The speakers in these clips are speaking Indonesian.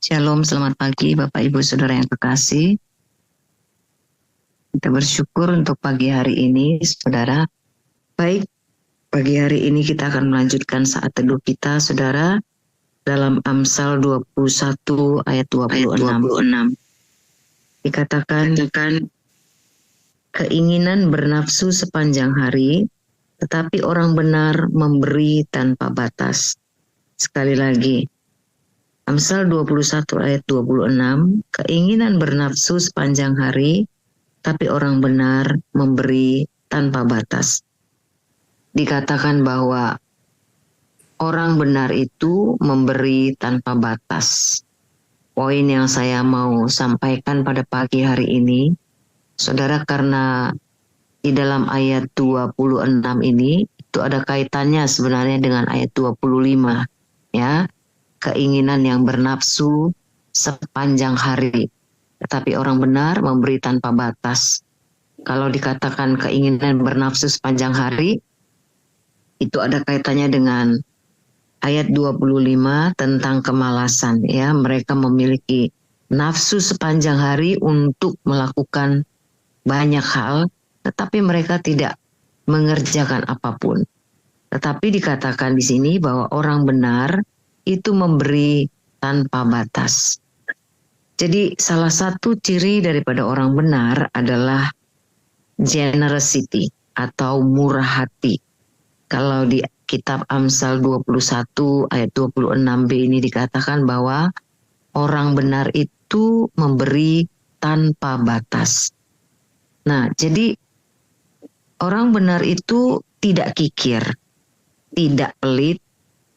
Shalom, selamat pagi Bapak Ibu Saudara yang terkasih. Kita bersyukur untuk pagi hari ini, Saudara. Baik, pagi hari ini kita akan melanjutkan saat teduh kita, Saudara, dalam Amsal 21 ayat 26. Dikatakan, keinginan bernafsu sepanjang hari, tetapi orang benar memberi tanpa batas. Sekali lagi, Amsal 21 ayat 26, keinginan bernafsu sepanjang hari, tapi orang benar memberi tanpa batas. Dikatakan bahwa orang benar itu memberi tanpa batas. Poin yang saya mau sampaikan pada pagi hari ini, Saudara, karena di dalam ayat 26 ini, itu ada kaitannya sebenarnya dengan ayat 25, ya. Keinginan yang bernafsu sepanjang hari, tetapi orang benar memberi tanpa batas. Kalau dikatakan keinginan bernafsu sepanjang hari, itu ada kaitannya dengan ayat 25 tentang kemalasan, ya. Mereka memiliki nafsu sepanjang hari untuk melakukan banyak hal, tetapi mereka tidak mengerjakan apapun. Tetapi dikatakan di sini bahwa orang benar itu memberi tanpa batas. Jadi salah satu ciri daripada orang benar adalah generosity atau murah hati. Kalau di kitab Amsal 21 ayat 26b ini dikatakan bahwa orang benar itu memberi tanpa batas. Nah, jadi orang benar itu tidak kikir, tidak pelit,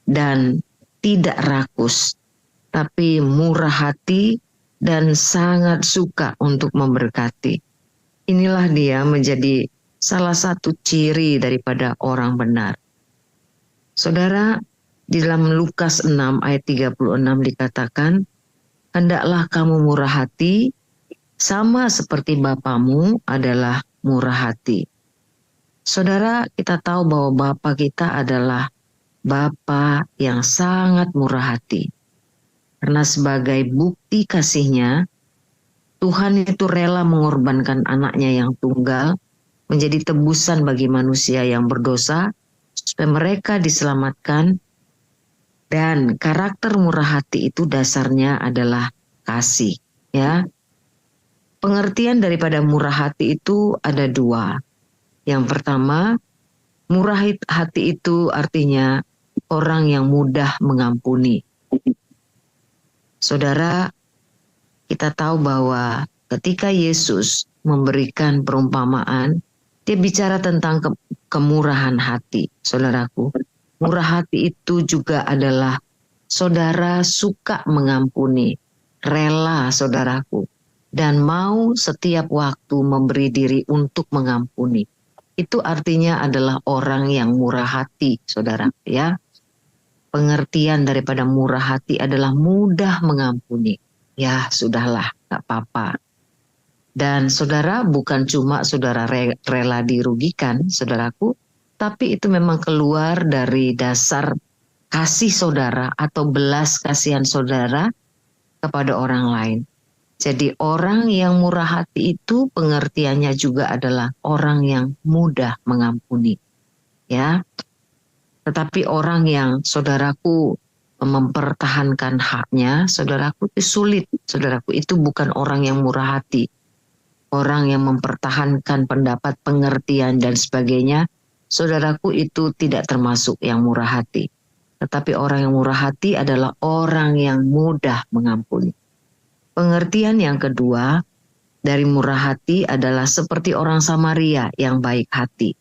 dan tidak rakus, tapi murah hati dan sangat suka untuk memberkati. Inilah dia menjadi salah satu ciri daripada orang benar. Saudara, di dalam Lukas 6 ayat 36 dikatakan, hendaklah kamu murah hati, sama seperti Bapamu adalah murah hati. Saudara, kita tahu bahwa Bapa kita adalah Bapa yang sangat murah hati. Karena sebagai bukti kasihnya, Tuhan itu rela mengorbankan anaknya yang tunggal menjadi tebusan bagi manusia yang berdosa supaya mereka diselamatkan. Dan karakter murah hati itu dasarnya adalah kasih, ya. Pengertian daripada murah hati itu ada dua. Yang pertama, murah hati itu artinya orang yang mudah mengampuni. Saudara, kita tahu bahwa ketika Yesus memberikan perumpamaan, dia bicara tentang kemurahan hati, saudaraku. Murah hati itu juga adalah saudara suka mengampuni, rela saudaraku, dan mau setiap waktu memberi diri untuk mengampuni. Itu artinya adalah orang yang murah hati, saudara, ya. Pengertian daripada murah hati adalah mudah mengampuni. Ya, sudahlah, gak apa-apa. Dan saudara, bukan cuma saudara rela dirugikan, saudaraku, tapi itu memang keluar dari dasar kasih saudara atau belas kasihan saudara kepada orang lain. Jadi orang yang murah hati itu pengertiannya juga adalah orang yang mudah mengampuni. Ya. Tetapi orang yang saudaraku mempertahankan haknya, saudaraku itu sulit. Saudaraku itu bukan orang yang murah hati. Orang yang mempertahankan pendapat, pengertian dan sebagainya, saudaraku itu tidak termasuk yang murah hati. Tetapi orang yang murah hati adalah orang yang mudah mengampuni. Pengertian yang kedua dari murah hati adalah seperti orang Samaria yang baik hati.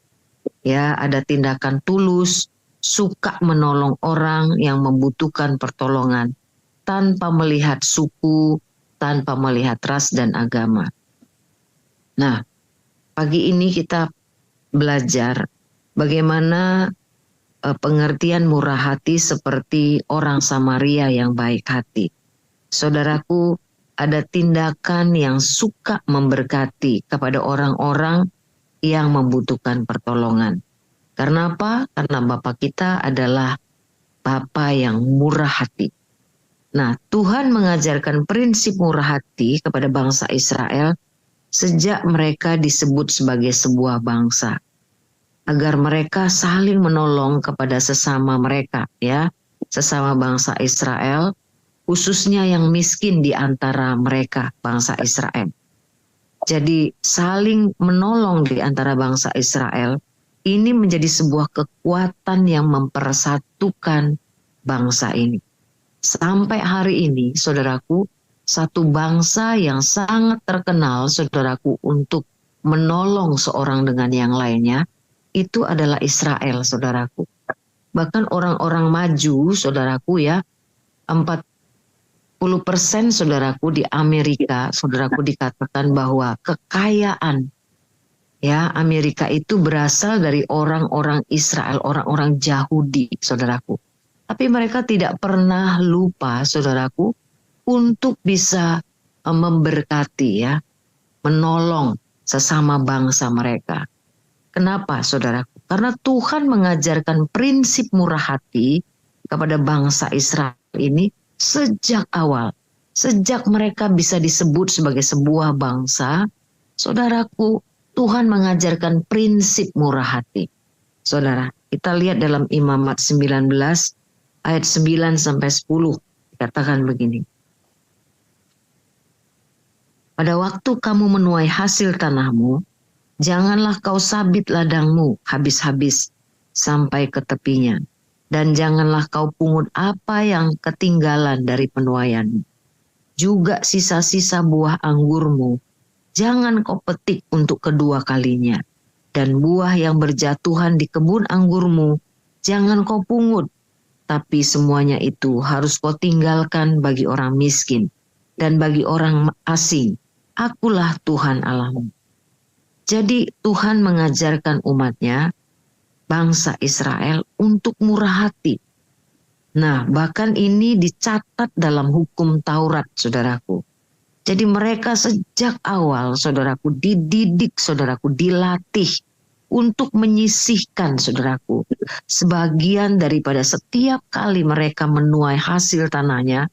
Ya, ada tindakan tulus, suka menolong orang yang membutuhkan pertolongan tanpa melihat suku, tanpa melihat ras dan agama. Nah, pagi ini kita belajar bagaimana pengertian murah hati seperti orang Samaria yang baik hati. Saudaraku, ada tindakan yang suka memberkati kepada orang-orang yang membutuhkan pertolongan. Karena apa? Karena Bapa kita adalah Bapa yang murah hati. Nah, Tuhan mengajarkan prinsip murah hati kepada bangsa Israel sejak mereka disebut sebagai sebuah bangsa, agar mereka saling menolong kepada sesama mereka, ya, sesama bangsa Israel, khususnya yang miskin di antara mereka, bangsa Israel. Jadi saling menolong di antara bangsa Israel ini menjadi sebuah kekuatan yang mempersatukan bangsa ini. Sampai hari ini, saudaraku, satu bangsa yang sangat terkenal, saudaraku, untuk menolong seorang dengan yang lainnya, itu adalah Israel, saudaraku. Bahkan orang-orang maju, saudaraku, ya, 40% saudaraku di Amerika, saudaraku, dikatakan bahwa kekayaan, ya, Amerika itu berasal dari orang-orang Israel, orang-orang Yahudi, saudaraku. Tapi mereka tidak pernah lupa, saudaraku, untuk bisa memberkati, ya, menolong sesama bangsa mereka. Kenapa, saudaraku? Karena Tuhan mengajarkan prinsip murah hati kepada bangsa Israel ini sejak awal. Sejak mereka bisa disebut sebagai sebuah bangsa, saudaraku, Tuhan mengajarkan prinsip murah hati. Saudara, kita lihat dalam Imamat 19 ayat 9 sampai 10 dikatakan begini. Pada waktu kamu menuai hasil tanahmu, janganlah kau sabit ladangmu habis-habis sampai ke tepinya, dan janganlah kau pungut apa yang ketinggalan dari penuaianmu. Juga sisa-sisa buah anggurmu, jangan kau petik untuk kedua kalinya, dan buah yang berjatuhan di kebun anggurmu, jangan kau pungut. Tapi semuanya itu harus kau tinggalkan bagi orang miskin dan bagi orang asing. Akulah Tuhan Allahmu. Jadi Tuhan mengajarkan umatnya, bangsa Israel, untuk murah hati. Nah, bahkan ini dicatat dalam hukum Taurat, saudaraku. Jadi mereka sejak awal, saudaraku, dididik, saudaraku, dilatih untuk menyisihkan, saudaraku, sebagian daripada setiap kali mereka menuai hasil tanahnya,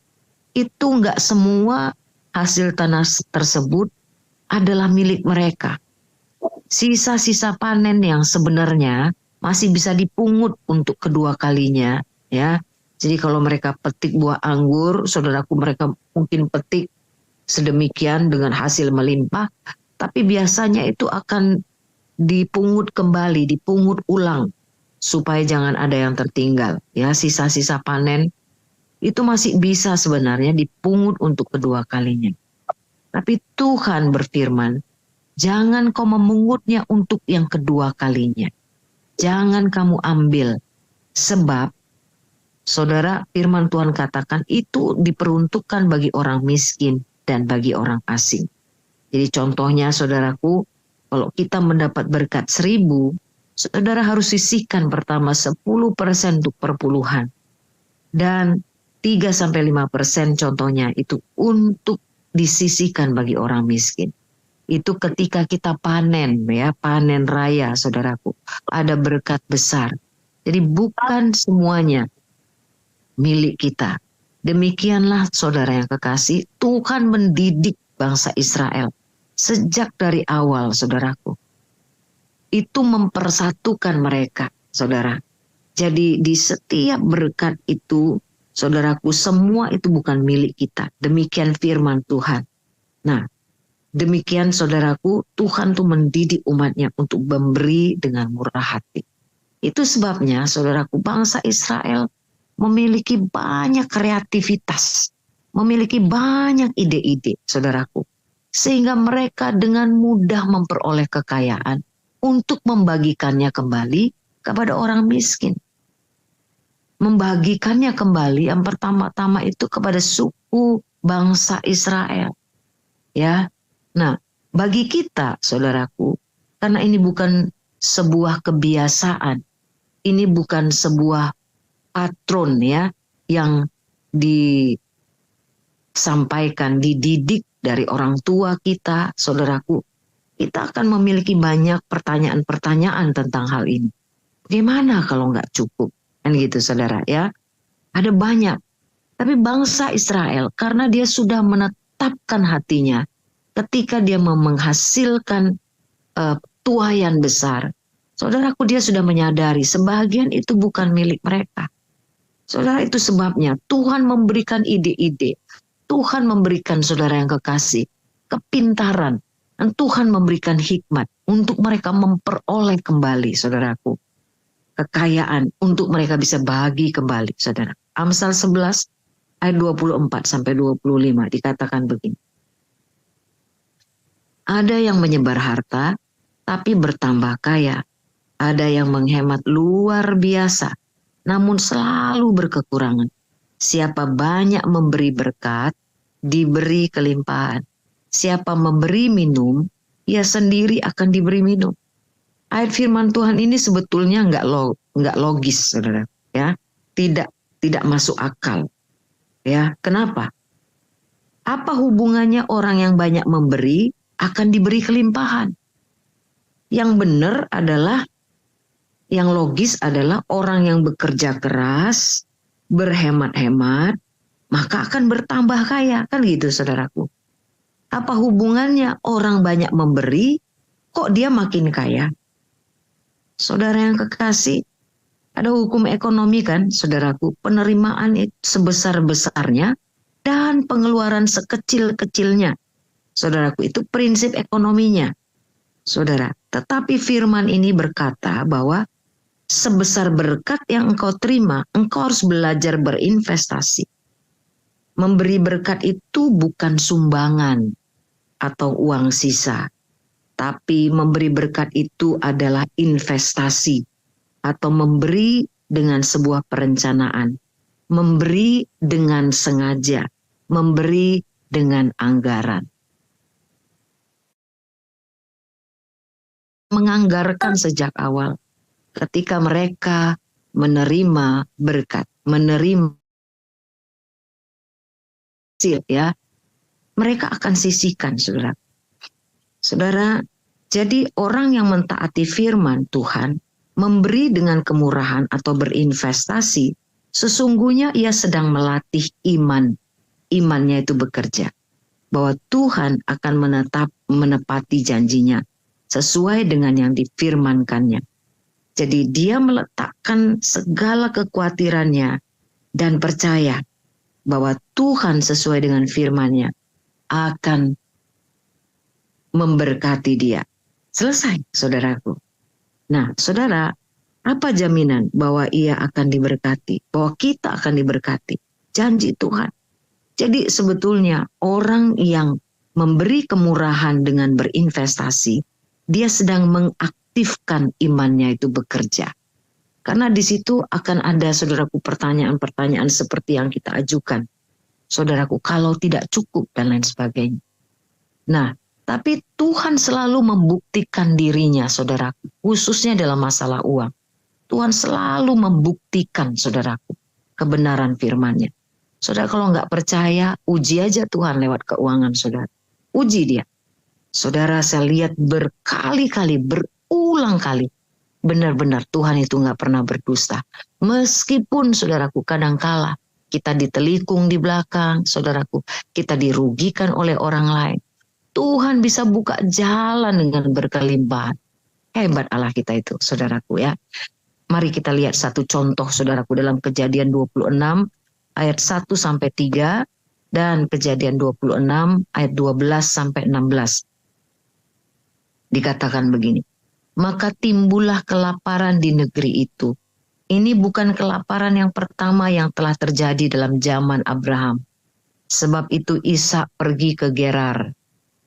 itu enggak semua hasil tanah tersebut adalah milik mereka. Sisa-sisa panen yang sebenarnya masih bisa dipungut untuk kedua kalinya, ya. Jadi kalau mereka petik buah anggur, saudaraku, mereka mungkin petik sedemikian dengan hasil melimpah, tapi biasanya itu akan dipungut kembali, dipungut ulang supaya jangan ada yang tertinggal, ya. Sisa-sisa panen itu masih bisa sebenarnya dipungut untuk kedua kalinya. Tapi Tuhan berfirman, jangan kau memungutnya untuk yang kedua kalinya. Jangan kamu ambil, sebab saudara, firman Tuhan katakan itu diperuntukkan bagi orang miskin dan bagi orang asing. Jadi contohnya, saudaraku, kalau kita mendapat berkat 1.000, saudara harus sisihkan pertama 10% untuk perpuluhan. Dan 3-5% contohnya itu untuk disisihkan bagi orang miskin. Itu ketika kita panen, ya, panen raya, saudaraku. Ada berkat besar. Jadi bukan semuanya milik kita. Demikianlah, saudara yang kekasih, Tuhan mendidik bangsa Israel sejak dari awal, saudaraku. Itu mempersatukan mereka, saudara. Jadi di setiap berkat itu, saudaraku, semua itu bukan milik kita. Demikian firman Tuhan. Nah, demikian, saudaraku, Tuhan tuh mendidik umatnya untuk memberi dengan murah hati. Itu sebabnya, saudaraku, bangsa Israel memiliki banyak kreativitas, memiliki banyak ide-ide, saudaraku. Sehingga mereka dengan mudah memperoleh kekayaan untuk membagikannya kembali kepada orang miskin. Membagikannya kembali yang pertama-tama itu kepada suku bangsa Israel. Ya. Nah, bagi kita, saudaraku, karena ini bukan sebuah kebiasaan, ini bukan sebuah patron, ya, yang disampaikan, dididik dari orang tua kita, saudaraku, kita akan memiliki banyak pertanyaan-pertanyaan tentang hal ini. Bagaimana kalau nggak cukup? Kan gitu, saudara, ya. Ada banyak. Tapi bangsa Israel, karena dia sudah menetapkan hatinya, ketika dia menghasilkan tuayan besar, saudaraku, dia sudah menyadari sebagian itu bukan milik mereka. Saudara, itu sebabnya Tuhan memberikan ide-ide, Tuhan memberikan saudara yang kekasih, kepintaran, dan Tuhan memberikan hikmat untuk mereka memperoleh kembali, saudaraku, kekayaan untuk mereka bisa bagi kembali, saudara. Amsal 11 ayat 24 sampai 25 dikatakan begini. Ada yang menyebar harta, tapi bertambah kaya. Ada yang menghemat luar biasa, namun selalu berkekurangan. Siapa banyak memberi berkat, diberi kelimpahan. Siapa memberi minum, ia sendiri akan diberi minum. Ayat firman Tuhan ini sebetulnya nggak logis, saudara. Ya, tidak masuk akal. Ya, kenapa? Apa hubungannya orang yang banyak memberi akan diberi kelimpahan? Yang benar adalah, yang logis adalah orang yang bekerja keras, berhemat-hemat, maka akan bertambah kaya. Kan gitu, saudaraku. Apa hubungannya orang banyak memberi, kok dia makin kaya? Saudara yang kekasih, ada hukum ekonomi kan, saudaraku. Penerimaan itu sebesar-besarnya dan pengeluaran sekecil-kecilnya. Saudaraku, itu prinsip ekonominya. Saudara, tetapi firman ini berkata bahwa sebesar berkat yang engkau terima, engkau harus belajar berinvestasi. Memberi berkat itu bukan sumbangan atau uang sisa, tapi memberi berkat itu adalah investasi atau memberi dengan sebuah perencanaan, memberi dengan sengaja, memberi dengan anggaran. Menganggarkan sejak awal ketika mereka menerima berkat, menerima hasil, ya, mereka akan sisihkan, saudara. Saudara, jadi orang yang mentaati firman Tuhan, memberi dengan kemurahan atau berinvestasi, sesungguhnya ia sedang melatih iman. Imannya itu bekerja. Bahwa Tuhan akan menepati janjinya sesuai dengan yang difirmankannya. Jadi dia meletakkan segala kekhawatirannya dan percaya bahwa Tuhan sesuai dengan firman-Nya akan memberkati dia. Selesai, saudaraku. Nah, saudara, apa jaminan bahwa ia akan diberkati? Bahwa kita akan diberkati? Janji Tuhan. Jadi sebetulnya orang yang memberi kemurahan dengan berinvestasi, dia sedang mengaktifkan imannya itu bekerja. Karena di situ akan ada, saudaraku, pertanyaan-pertanyaan seperti yang kita ajukan. Saudaraku, kalau tidak cukup dan lain sebagainya. Nah, tapi Tuhan selalu membuktikan dirinya, saudaraku, khususnya dalam masalah uang. Tuhan selalu membuktikan, saudaraku, kebenaran firman-Nya. Saudara, kalau nggak percaya, uji aja Tuhan lewat keuangan, saudara. Uji dia. Saudara, saya lihat berkali-kali, berulang kali, benar-benar Tuhan itu nggak pernah berdusta. Meskipun, saudaraku, kadangkala kita ditelikung di belakang, saudaraku, kita dirugikan oleh orang lain. Tuhan bisa buka jalan dengan berkelimpahan. Hebat Allah kita itu, saudaraku, ya. Mari kita lihat satu contoh, saudaraku, dalam Kejadian 26 ayat 1-3 dan Kejadian 26 ayat 12-16. Dikatakan begini, maka timbullah kelaparan di negeri itu. Ini bukan kelaparan yang pertama yang telah terjadi dalam zaman Abraham. Sebab itu Ishak pergi ke Gerar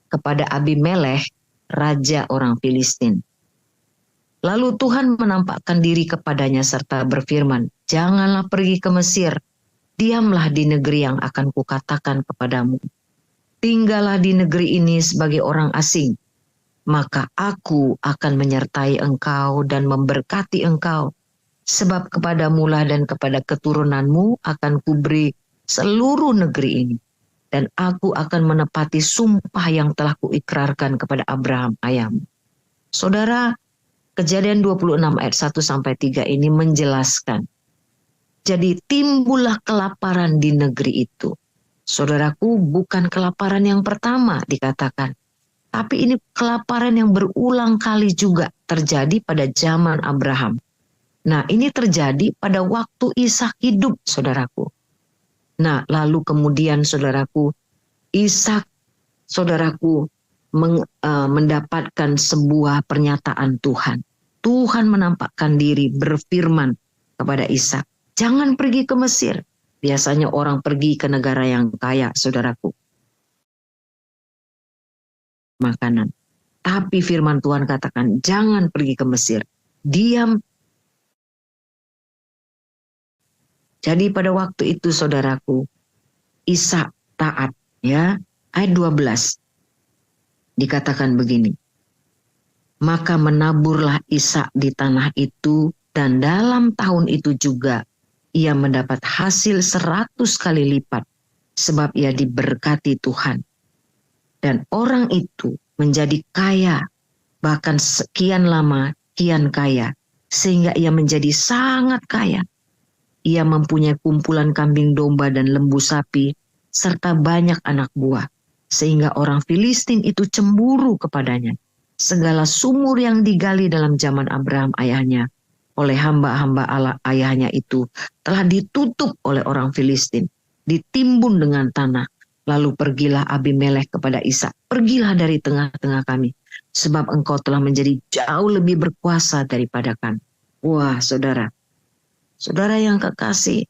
kepada Abimelekh, raja orang Filistin. Lalu Tuhan menampakkan diri kepadanya serta berfirman, janganlah pergi ke Mesir, diamlah di negeri yang akan kukatakan kepadamu. Tinggallah di negeri ini sebagai orang asing, maka aku akan menyertai engkau dan memberkati engkau. Sebab kepadamulah dan kepada keturunanmu akan kuberi seluruh negeri ini. Dan aku akan menepati sumpah yang telah kuikrarkan kepada Abraham ayahmu. Saudara, Kejadian 26 ayat 1-3 ini menjelaskan. Jadi timbullah kelaparan di negeri itu. Saudaraku, bukan kelaparan yang pertama dikatakan. Tapi ini kelaparan yang berulang kali juga terjadi pada zaman Abraham. Nah, ini terjadi pada waktu Ishak hidup, saudaraku. Nah, lalu kemudian saudaraku, Ishak, saudaraku, mendapatkan sebuah pernyataan Tuhan. Tuhan menampakkan diri, berfirman kepada Ishak, jangan pergi ke Mesir. Biasanya orang pergi ke negara yang kaya, saudaraku, makanan. Tapi firman Tuhan katakan, jangan pergi ke Mesir. Diam. Jadi pada waktu itu, saudaraku, Ishak taat. Ya, ayat 12. Dikatakan begini. Maka menaburlah Ishak di tanah itu, dan dalam tahun itu juga ia mendapat hasil 100 kali lipat, sebab ia diberkati Tuhan. Dan orang itu menjadi kaya, bahkan sekian lama kian kaya, sehingga ia menjadi sangat kaya. Ia mempunyai kumpulan kambing domba dan lembu sapi, serta banyak anak buah, sehingga orang Filistin itu cemburu kepadanya. Segala sumur yang digali dalam zaman Abraham ayahnya, oleh hamba-hamba Allah ayahnya itu, telah ditutup oleh orang Filistin, ditimbun dengan tanah. Lalu pergilah Abimelekh kepada Ishak, pergilah dari tengah-tengah kami, sebab engkau telah menjadi jauh lebih berkuasa daripada kami. Wah, saudara, saudara yang kekasih,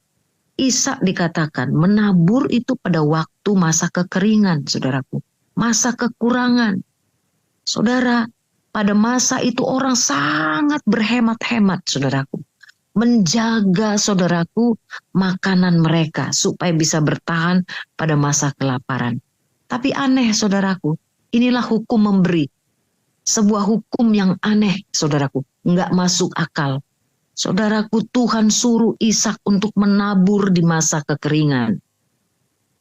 Ishak dikatakan menabur itu pada waktu masa kekeringan, saudaraku, masa kekurangan. Saudara, pada masa itu orang sangat berhemat-hemat, saudaraku, menjaga, saudaraku, makanan mereka supaya bisa bertahan pada masa kelaparan. Tapi aneh, saudaraku, inilah hukum memberi. Sebuah hukum yang aneh, saudaraku, nggak masuk akal. Saudaraku, Tuhan suruh Ishak untuk menabur di masa kekeringan.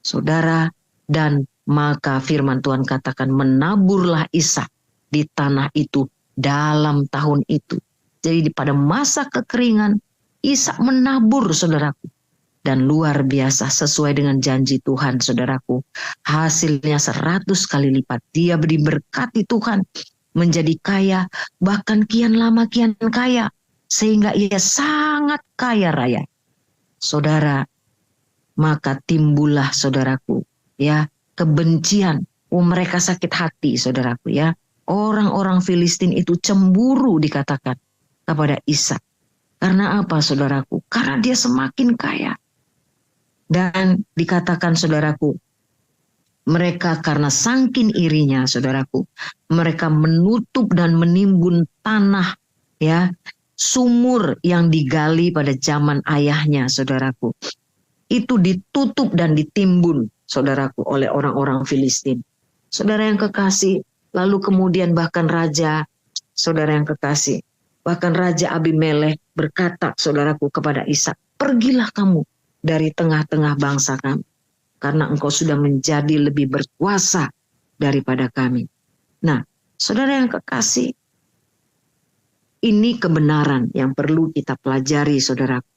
Saudara, dan maka firman Tuhan katakan menaburlah Ishak di tanah itu dalam tahun itu. Jadi pada masa kekeringan, Ishak menabur, saudaraku. Dan luar biasa sesuai dengan janji Tuhan, saudaraku. Hasilnya 100 kali lipat. Dia diberkati Tuhan, menjadi kaya, bahkan kian lama kian kaya. Sehingga ia sangat kaya raya. Saudara, maka timbullah, saudaraku, ya, kebencian. Mereka sakit hati, saudaraku, ya. Orang-orang Filistin itu cemburu dikatakan kepada Ishak. Karena apa, saudaraku? Karena dia semakin kaya. Dan dikatakan, saudaraku, mereka karena saking irinya, saudaraku, mereka menutup dan menimbun tanah, ya, sumur yang digali pada zaman ayahnya, saudaraku. Itu ditutup dan ditimbun, saudaraku, oleh orang-orang Filistin. Saudara yang kekasih, lalu kemudian bahkan raja, saudara yang kekasih, bahkan Raja Abimelekh berkata, saudaraku, kepada Ishak, pergilah kamu dari tengah-tengah bangsa kami, karena engkau sudah menjadi lebih berkuasa daripada kami. Nah, saudara yang kekasih, ini kebenaran yang perlu kita pelajari, saudaraku.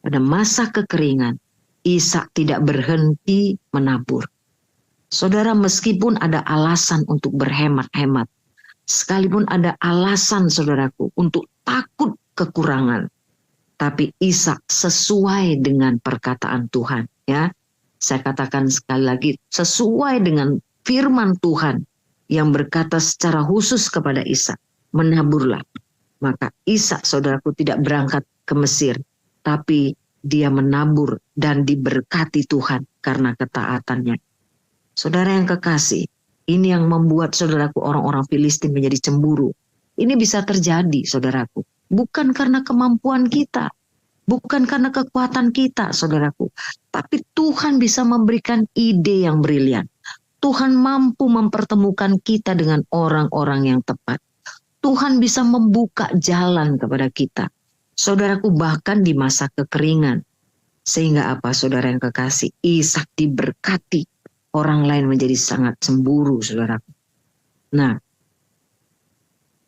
Pada masa kekeringan, Ishak tidak berhenti menabur. Saudara, meskipun ada alasan untuk berhemat-hemat, sekalipun ada alasan, saudaraku, untuk takut kekurangan, tapi Ishak sesuai dengan perkataan Tuhan. Ya, saya katakan sekali lagi, sesuai dengan firman Tuhan yang berkata secara khusus kepada Ishak, menaburlah. Maka Ishak, saudaraku, tidak berangkat ke Mesir, tapi dia menabur dan diberkati Tuhan karena ketaatannya. Saudara yang kekasih, ini yang membuat, saudaraku, orang-orang Filistin menjadi cemburu. Ini bisa terjadi, saudaraku, bukan karena kemampuan kita, bukan karena kekuatan kita, saudaraku, tapi Tuhan bisa memberikan ide yang brilian. Tuhan mampu mempertemukan kita dengan orang-orang yang tepat. Tuhan bisa membuka jalan kepada kita, saudaraku, bahkan di masa kekeringan. Sehingga apa, saudara yang kekasih, Ishak diberkati, orang lain menjadi sangat cemburu, saudaraku. Nah,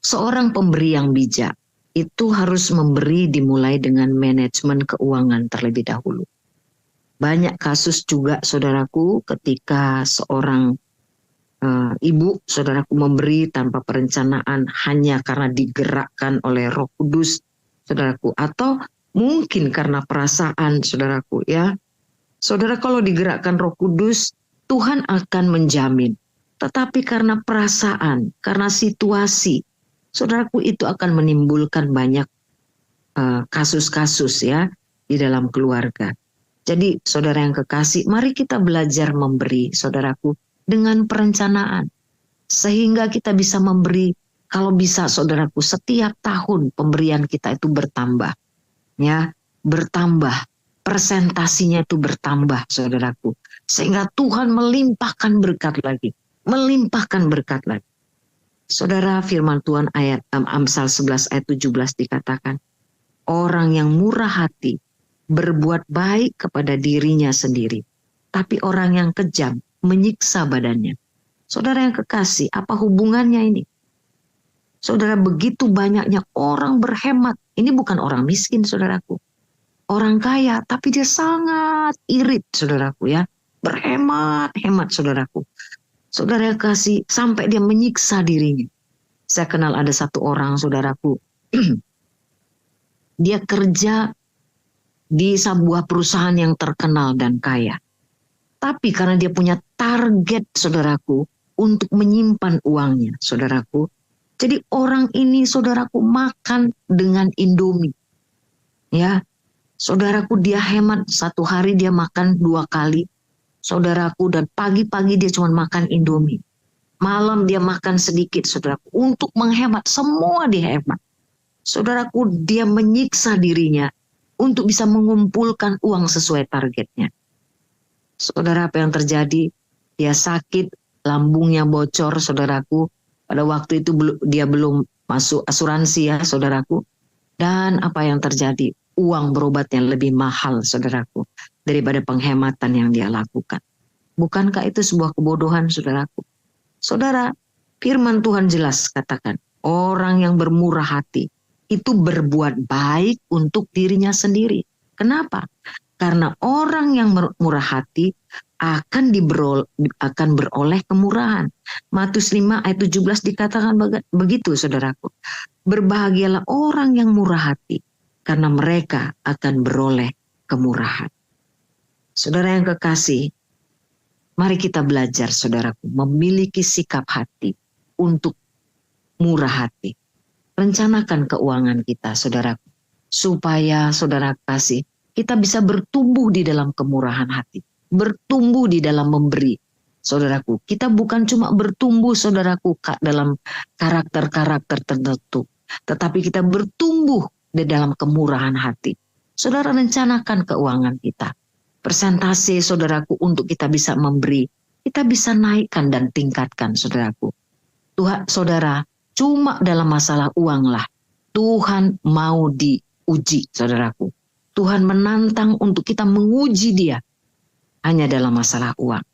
seorang pemberi yang bijak, itu harus memberi dimulai dengan manajemen keuangan terlebih dahulu. Banyak kasus juga saudaraku ketika seorang ibu saudaraku memberi tanpa perencanaan hanya karena digerakkan oleh Roh Kudus saudaraku, atau mungkin karena perasaan saudaraku ya. Saudara, kalau digerakkan Roh Kudus Tuhan akan menjamin, tetapi karena perasaan, karena situasi saudaraku, itu akan menimbulkan banyak kasus-kasus ya di dalam keluarga. Jadi saudara yang kekasih, mari kita belajar memberi saudaraku dengan perencanaan. Sehingga kita bisa memberi, kalau bisa saudaraku, setiap tahun pemberian kita itu bertambah. Ya, bertambah. Persentasinya itu bertambah saudaraku. Sehingga Tuhan melimpahkan berkat lagi. Melimpahkan berkat lagi. Saudara, firman Tuhan ayat Amsal 11 ayat 17 dikatakan, orang yang murah hati berbuat baik kepada dirinya sendiri, tapi orang yang kejam menyiksa badannya. Saudara yang kekasih, apa hubungannya ini? Saudara, begitu banyaknya orang berhemat. Ini bukan orang miskin saudaraku, orang kaya, tapi dia sangat irit saudaraku ya, berhemat saudaraku. Saudara yang kasih, sampai dia menyiksa dirinya. Saya kenal ada satu orang saudaraku, dia kerja di sebuah perusahaan yang terkenal dan kaya. Tapi karena dia punya target saudaraku untuk menyimpan uangnya saudaraku. Jadi orang ini saudaraku makan dengan Indomie. Ya, saudaraku, dia hemat, satu hari dia makan 2 kali. Saudaraku, dan pagi-pagi dia cuma makan Indomie. Malam dia makan sedikit saudaraku. Untuk menghemat, semua dia hemat. Saudaraku, dia menyiksa dirinya untuk bisa mengumpulkan uang sesuai targetnya. Saudara, apa yang terjadi? Dia sakit, lambungnya bocor saudaraku. Pada waktu itu dia belum masuk asuransi ya saudaraku. Dan apa yang terjadi? Uang berobatnya lebih mahal saudaraku daripada penghematan yang dia lakukan. Bukankah itu sebuah kebodohan saudaraku? Saudara, firman Tuhan jelas katakan, orang yang bermurah hati itu berbuat baik untuk dirinya sendiri. Kenapa? Karena orang yang murah hati akan beroleh kemurahan. Matius 5 ayat 17 dikatakan begitu saudaraku. Berbahagialah orang yang murah hati, karena mereka akan beroleh kemurahan. Saudara yang kekasih, mari kita belajar saudaraku, memiliki sikap hati untuk murah hati. Rencanakan keuangan kita saudaraku, supaya saudara kasih, kita bisa bertumbuh di dalam kemurahan hati, bertumbuh di dalam memberi. Saudaraku, kita bukan cuma bertumbuh saudaraku dalam karakter-karakter tertentu, tetapi kita bertumbuh di dalam kemurahan hati. Saudara, rencanakan keuangan kita. Persentase saudaraku untuk kita bisa memberi, kita bisa naikkan dan tingkatkan saudaraku. Tuhan, saudara, cuma dalam masalah uanglah Tuhan mau diuji saudaraku. Tuhan menantang untuk kita menguji dia hanya dalam masalah uang.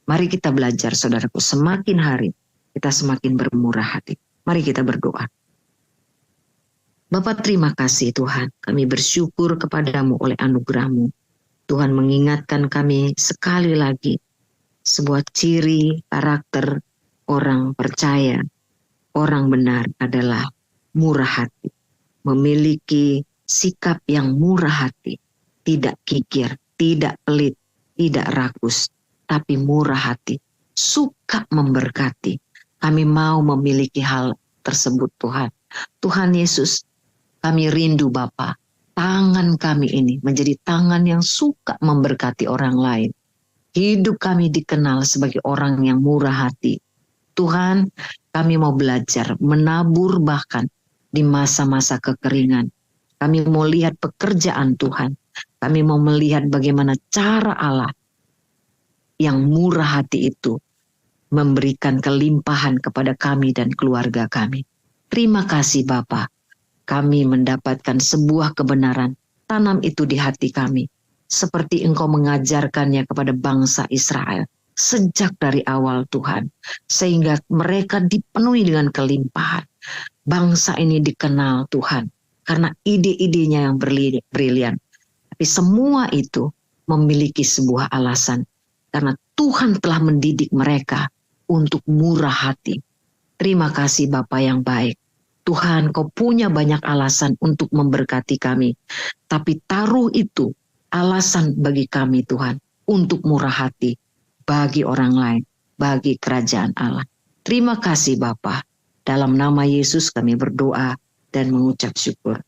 Mari kita belajar saudaraku, semakin hari kita semakin bermurah hati. Mari kita berdoa. Bapa, terima kasih Tuhan, kami bersyukur kepadamu oleh anugerah-Mu. Tuhan mengingatkan kami sekali lagi sebuah ciri karakter orang percaya, orang benar adalah murah hati. Memiliki sikap yang murah hati, tidak kikir, tidak pelit, tidak rakus, tapi murah hati, suka memberkati. Kami mau memiliki hal tersebut Tuhan. Tuhan Yesus, kami rindu Bapa, tangan kami ini menjadi tangan yang suka memberkati orang lain. Hidup kami dikenal sebagai orang yang murah hati. Tuhan, kami mau belajar menabur bahkan di masa-masa kekeringan. Kami mau lihat pekerjaan Tuhan. Kami mau melihat bagaimana cara Allah yang murah hati itu memberikan kelimpahan kepada kami dan keluarga kami. Terima kasih Bapa. Kami mendapatkan sebuah kebenaran. Tanam itu di hati kami. Seperti Engkau mengajarkannya kepada bangsa Israel. Sejak dari awal Tuhan. Sehingga mereka dipenuhi dengan kelimpahan. Bangsa ini dikenal Tuhan karena ide-idenya yang brilian. Tapi semua itu memiliki sebuah alasan. Karena Tuhan telah mendidik mereka untuk murah hati. Terima kasih Bapa yang baik. Tuhan, Kau punya banyak alasan untuk memberkati kami. Tapi taruh itu alasan bagi kami Tuhan untuk murah hati bagi orang lain, bagi kerajaan Allah. Terima kasih Bapa. Dalam nama Yesus kami berdoa dan mengucap syukur.